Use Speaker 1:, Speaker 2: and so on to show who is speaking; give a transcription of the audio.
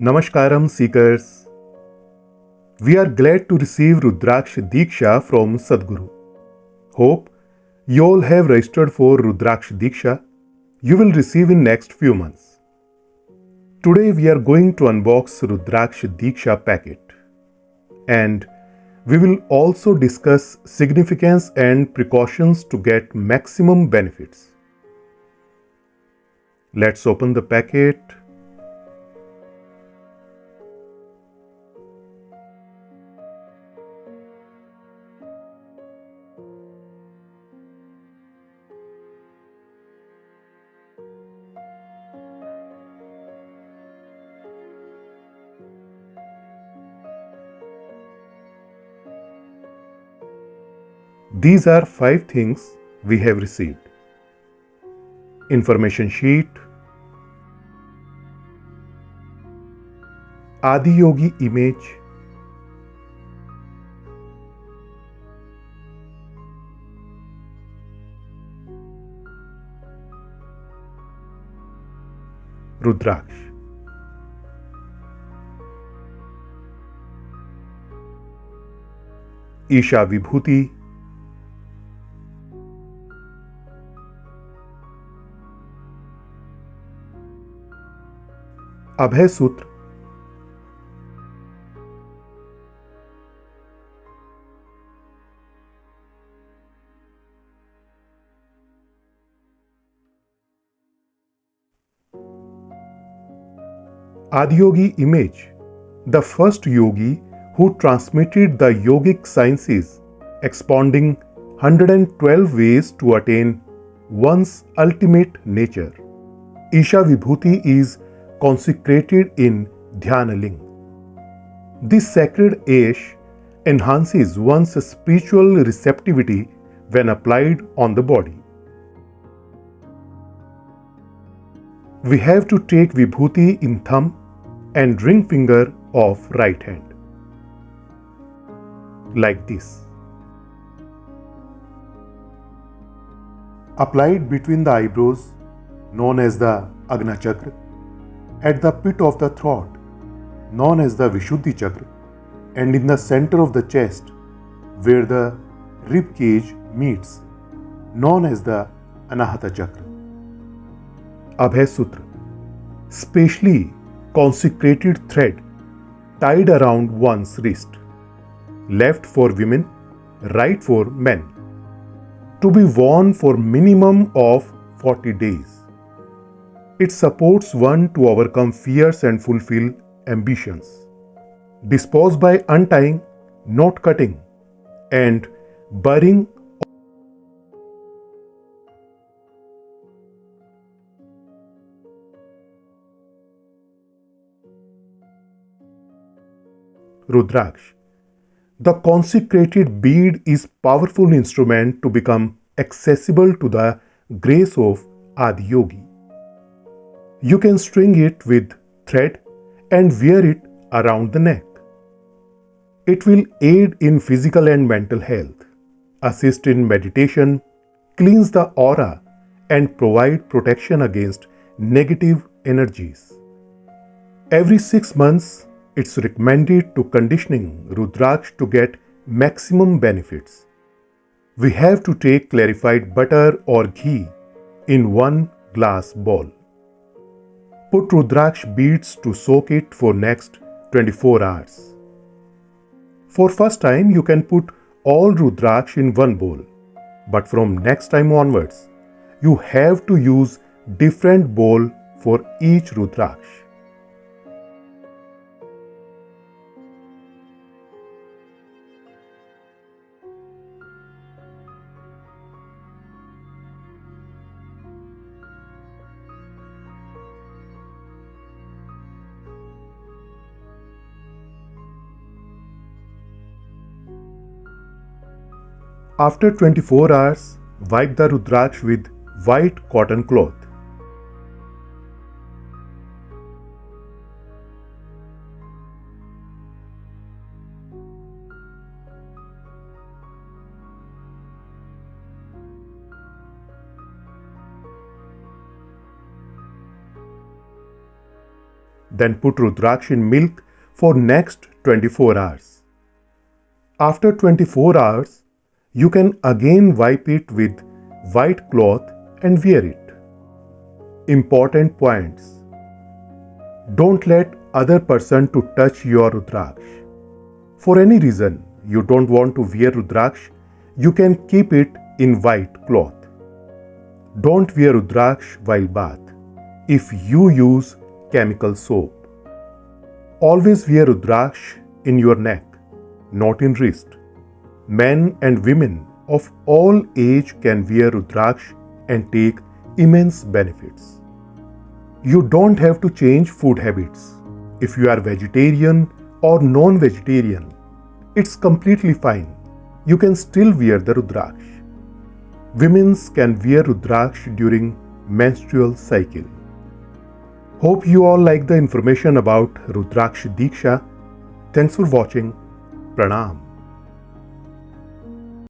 Speaker 1: Namaskaram seekers. We are glad to receive Rudraksha Diksha from Sadguru. Hope you all have registered for Rudraksha Diksha you will receive in next few months. Today we are going to unbox Rudraksha Diksha packet and we will also discuss significance and precautions to get maximum benefits. Let's open the packet. These are 5 things we have received. Information sheet, Adi Yogi image, Rudraksh, Isha Vibhuti, Abhay Sutra, Adiyogi image, the first yogi who transmitted the yogic sciences, expounding 112 ways to attain one's ultimate nature. Isha Vibhuti is consecrated in Dhyanaling. This sacred ash enhances one's spiritual receptivity when applied on the body. We have to take Vibhuti in thumb and ring finger of right hand. Like this. Applied between the eyebrows, known as the Agna Chakra, at the pit of the throat, known as the Vishuddhi Chakra, and in the center of the chest, where the rib cage meets, known as the Anahata Chakra. Abhay Sutra, specially consecrated thread tied around one's wrist, left for women, right for men, to be worn for minimum of 40 days. It supports one to overcome fears and fulfill ambitions. Dispose by untying, not cutting, and burying. Rudraksh. The consecrated bead is powerful instrument to become accessible to the grace of Adi Yogi. You can string it with thread and wear it around the neck. It will aid in physical and mental health, assist in meditation, cleanse the aura, and provide protection against negative energies. Every 6 months, it's recommended to conditioning Rudraksh to get maximum benefits. We have to take clarified butter or ghee in 1 glass bowl. Put Rudraksh beads to soak it for next 24 hours. For first time, you can put all Rudraksh in one bowl, but from next time onwards, you have to use different bowl for each Rudraksh. After 24 hours, wipe the Rudraksh with white cotton cloth. Then put Rudraksh in milk for next 24 hours. After 24 hours, you can again wipe it with white cloth and wear it. Important points. Don't let other person to touch your Rudraksh. For any reason you don't want to wear Rudraksh, you can keep it in white cloth. Don't wear Rudraksh while bath if you use chemical soap. Always wear Rudraksh in your neck, not in wrist. Men and women of all age can wear Rudraksh and take immense benefits. You don't have to change food habits. If you are vegetarian or non-vegetarian, it's completely fine. You can still wear the Rudraksh. Women can wear Rudraksh during menstrual cycle. Hope you all like the information about Rudraksha Diksha. Thanks for watching. Pranam.